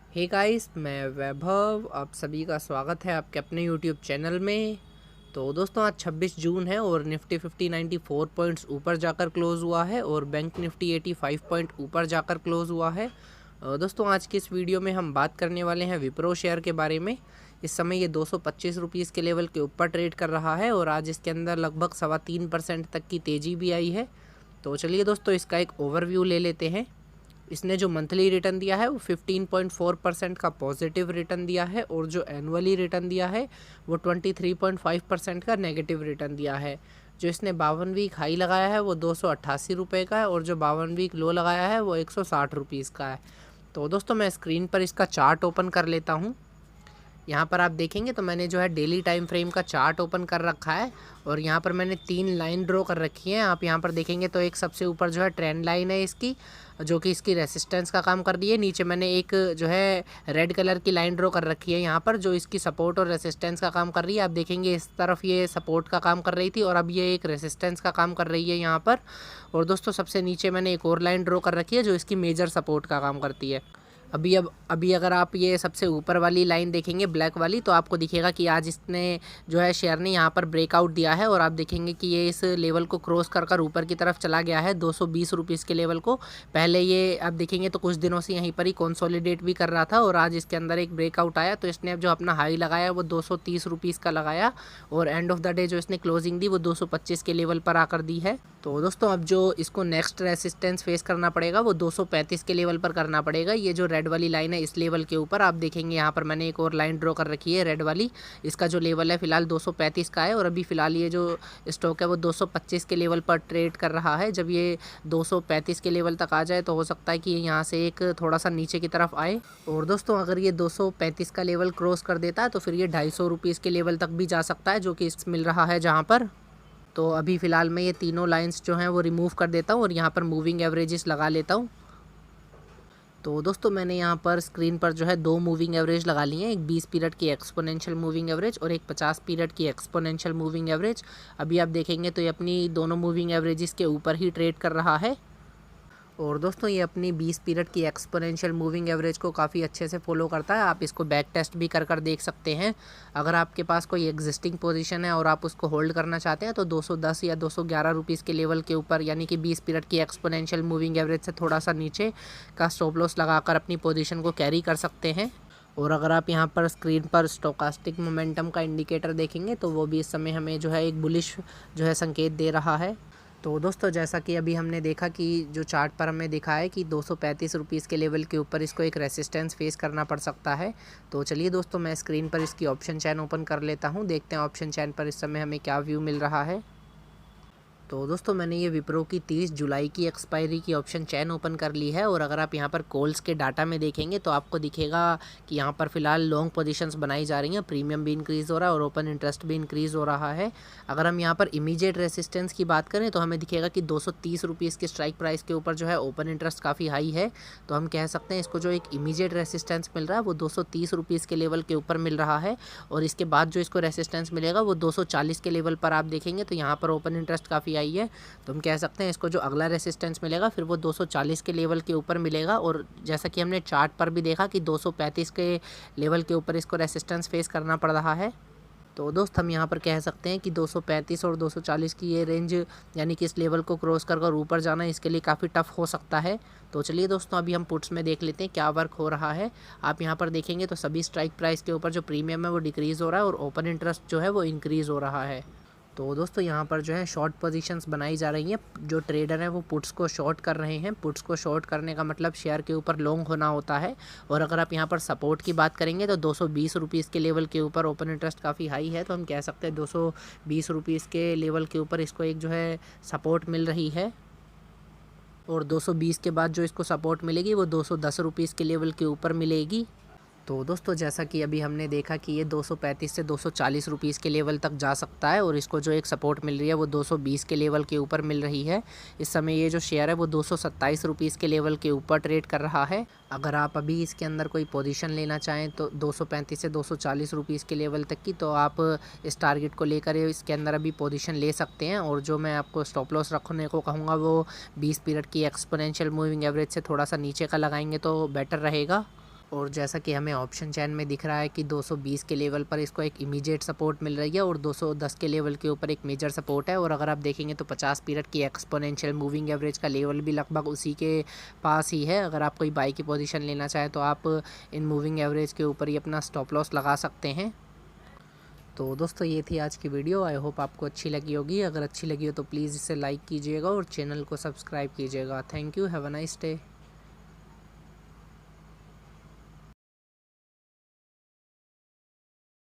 Hey guys, मैं वैभव। आप सभी का स्वागत है आपके अपने यूट्यूब चैनल में। तो दोस्तों, आज 26 जून है और निफ्टी 50 94 पॉइंट्स ऊपर जाकर क्लोज़ हुआ है और बैंक निफ्टी 85 पॉइंट ऊपर जाकर क्लोज़ हुआ है। दोस्तों, आज की इस वीडियो में हम बात करने वाले हैं विप्रो शेयर के बारे में। इस समय ये 225 रुपीज़ के लेवल के ऊपर ट्रेड कर रहा है और आज इसके अंदर लगभग 3.25% तक की तेज़ी भी आई है। तो चलिए दोस्तों, इसका एक ओवरव्यू ले लेते हैं। इसने जो मंथली रिटर्न दिया है वो 15.4% का पॉजिटिव रिटर्न दिया है और जो एनुअली रिटर्न दिया है वो 23.5% का नेगेटिव रिटर्न दिया है। जो इसने 52 वीक हाई लगाया है वो 288 रुपये का है और जो 52 वीक लो लगाया है वो 160 रुपीज़ का है। तो दोस्तों, मैं स्क्रीन पर इसका चार्ट ओपन कर लेता हूँ। यहाँ पर आप देखेंगे तो मैंने जो है डेली टाइम फ्रेम का चार्ट ओपन कर रखा है और यहाँ पर मैंने 3 लाइन ड्रॉ कर रखी है। आप यहाँ पर देखेंगे तो एक सबसे ऊपर जो है ट्रेंड लाइन है इसकी, जो कि इसकी रेसिस्टेंस का काम कर रही है। नीचे मैंने एक जो है रेड कलर की लाइन ड्रॉ कर रखी है यहाँ पर, जो इसकी सपोर्ट और रेसिस्टेंस का काम कर रही है। आप देखेंगे इस तरफ ये सपोर्ट का काम कर रही थी और अब ये एक रेसिस्टेंस का काम कर रही है यहाँ पर। और दोस्तों, सबसे नीचे मैंने एक और लाइन ड्रॉ कर रखी है जो इसकी मेजर सपोर्ट का काम करती है। अभी अगर आप ये सबसे ऊपर वाली लाइन देखेंगे ब्लैक वाली, तो आपको दिखेगा कि आज इसने जो है शेयर ने यहाँ पर ब्रेकआउट दिया है और आप देखेंगे कि ये इस लेवल को क्रॉस कर ऊपर की तरफ चला गया है 220 रुपीज़ के लेवल को। पहले ये आप देखेंगे तो कुछ दिनों से यहीं पर ही कंसोलिडेट भी कर रहा था और आज इसके अंदर एक ब्रेकआउट आया तो इसने अब जो अपना हाई लगाया वो 230 रुपीज़ का लगाया और एंड ऑफ द डे जो इसने क्लोजिंग दी वो 225 के लेवल पर आकर दी है। तो दोस्तों, अब जो इसको नेक्स्ट रेसिस्टेंस फेस करना पड़ेगा वो 235 के लेवल पर करना पड़ेगा। ये जो रेड वाली लाइन है इस लेवल के ऊपर आप देखेंगे यहाँ पर मैंने एक और लाइन ड्रॉ कर रखी है रेड वाली। इसका जो लेवल है फिलहाल 235 का है और अभी फ़िलहाल ये जो स्टॉक है वो 225 के लेवल पर ट्रेड कर रहा है। जब ये 235 के लेवल तक आ जाए तो हो सकता है कि ये यहाँ से एक थोड़ा सा नीचे की तरफ आए। और दोस्तों, अगर ये 235 का लेवल क्रॉस कर देता है तो फिर ये 250 रुपीज़ के लेवल तक भी जा सकता है, जो कि मिल रहा है जहाँ पर। तो अभी फ़िलहाल मैं ये तीनों लाइंस जो हैं वो रिमूव कर देता हूँ और यहाँ पर मूविंग एवरेजेस लगा लेता हूँ। तो दोस्तों, मैंने यहाँ पर स्क्रीन पर जो है 2 मूविंग एवरेज लगा ली हैं, एक 20 पीरियड की एक्सपोनेंशियल मूविंग एवरेज और एक 50 पीरियड की एक्सपोनेंशियल मूविंग एवरेज। अभी आप देखेंगे तो ये अपनी दोनों मूविंग एवरेजेस के ऊपर ही ट्रेड कर रहा है। और दोस्तों, ये अपनी 20 पीरियड की एक्सपोनेंशियल मूविंग एवरेज को काफ़ी अच्छे से फॉलो करता है। आप इसको बैक टेस्ट भी कर देख सकते हैं। अगर आपके पास कोई एग्जिस्टिंग पोजीशन है और आप उसको होल्ड करना चाहते हैं तो 210 या 211 रुपीज़ के लेवल के ऊपर, यानी कि 20 पीरियड की एक्सपोनेंशियल मूविंग एवरेज से थोड़ा सा नीचे का स्टॉप लॉस लगाकर अपनी पोजीशन को कैरी कर सकते हैं। और अगर आप यहाँ पर स्क्रीन पर स्टोकास्टिक मोमेंटम का इंडिकेटर देखेंगे तो वो भी इस समय हमें जो है एक बुलिश जो है संकेत दे रहा है। तो दोस्तों, जैसा कि अभी हमने देखा कि जो चार्ट पर हमें दिखा है कि 235 रुपीज़ के लेवल के ऊपर इसको एक रेसिस्टेंस फेस करना पड़ सकता है। तो चलिए दोस्तों, मैं स्क्रीन पर इसकी ऑप्शन चैन ओपन कर लेता हूँ। देखते हैं ऑप्शन चैन पर इस समय हमें क्या व्यू मिल रहा है। तो दोस्तों, मैंने ये विप्रो की 30 जुलाई की एक्सपायरी की ऑप्शन चैन ओपन कर ली है और अगर आप यहाँ पर कॉल्स के डाटा में देखेंगे तो आपको दिखेगा कि यहाँ पर फिलहाल लॉन्ग पोजीशंस बनाई जा रही हैं, प्रीमियम भी इंक्रीज़ हो रहा है और ओपन इंटरेस्ट भी इंक्रीज़ हो रहा है। अगर हम यहाँ पर इमीडिएट रेसिस्टेंस की बात करें तो हमें दिखेगा कि 230 रुपीज़ के स्ट्राइक प्राइस के ऊपर जो है ओपन इंटरेस्ट काफ़ी हाई है। तो हम कह सकते हैं इसको जो एक इमीडिएट रेसिस्टेंस मिल रहा है वो 230 रुपीज़ के लेवल के ऊपर मिल रहा है और इसके बाद जो इसको रेसिस्टेंस मिलेगा वो 240 के लेवल पर आप देखेंगे तो यहाँ पर ओपन इंटरेस्ट काफ़ी आई है। तो हम कह सकते हैं इसको जो अगला रेसिस्टेंस मिलेगा फिर वो 240 के लेवल के ऊपर मिलेगा और जैसा कि हमने चार्ट पर भी देखा कि 235 के लेवल के ऊपर इसको रेसिस्टेंस फेस करना पड़ रहा है। तो दोस्त, हम यहाँ पर कह सकते हैं कि 235 और 240 की ये रेंज, यानी कि इस लेवल को क्रॉस कर ऊपर जाना इसके लिए काफ़ी टफ हो सकता है। तो चलिए दोस्तों, अभी हम पुट्स में देख लेते हैं क्या वर्क हो रहा है। आप यहाँ पर देखेंगे तो सभी स्ट्राइक प्राइस के ऊपर जो प्रीमियम है वो डिक्रीज़ हो रहा है और ओपन इंटरेस्ट जो है वो इंक्रीज़ हो रहा है। तो दोस्तों, यहाँ पर जो है शॉर्ट पोजीशंस बनाई जा रही हैं। जो ट्रेडर हैं वो पुट्स को शॉर्ट कर रहे हैं। पुट्स को शॉर्ट करने का मतलब शेयर के ऊपर लॉन्ग होना होता है। और अगर आप यहाँ पर सपोर्ट की बात करेंगे तो 220 रुपीज़ के लेवल के ऊपर ओपन इंटरेस्ट काफ़ी हाई है, तो हम कह सकते हैं 220 रुपीज़ के लेवल के ऊपर इसको एक जो है सपोर्ट मिल रही है और 220 के बाद जो इसको सपोर्ट मिलेगी वो 210 रुपीज़ के लेवल के ऊपर मिलेगी। तो दोस्तों, जैसा कि अभी हमने देखा कि ये 235 से 240 रुपीज़ के लेवल तक जा सकता है और इसको जो एक सपोर्ट मिल रही है वो 220 के लेवल के ऊपर मिल रही है। इस समय ये जो शेयर है वो 227 रुपीज़ के लेवल के ऊपर ट्रेड कर रहा है। अगर आप अभी इसके अंदर कोई पोजीशन लेना चाहें तो 235 से 240 रुपीज़ के लेवल तक की, तो आप इस टारगेट को लेकर इसके अंदर अभी पोजीशन ले सकते हैं। और जो मैं आपको स्टॉप लॉस रखने को कहूँगा वो 20 पीरियड की एक्सपोनेंशियल मूविंग एवरेज से थोड़ा सा नीचे का लगाएंगे तो बेटर रहेगा। और जैसा कि हमें ऑप्शन चैन में दिख रहा है कि 220 के लेवल पर इसको एक इमीडिएट सपोर्ट मिल रही है और 210 के लेवल के ऊपर एक मेजर सपोर्ट है। और अगर आप देखेंगे तो 50 पीरियड की एक्सपोनेंशियल मूविंग एवरेज का लेवल भी लगभग उसी के पास ही है। अगर आप कोई बाई की पोजीशन लेना चाहें तो आप इन मूविंग एवरेज के ऊपर ही अपना स्टॉप लॉस लगा सकते हैं। तो दोस्तों ये थी आज की वीडियो। आई होप आपको अच्छी लगी होगी। अगर अच्छी लगी हो तो प्लीज़ इसे लाइक कीजिएगा और चैनल को सब्सक्राइब कीजिएगा। Thank you. Have a nice day.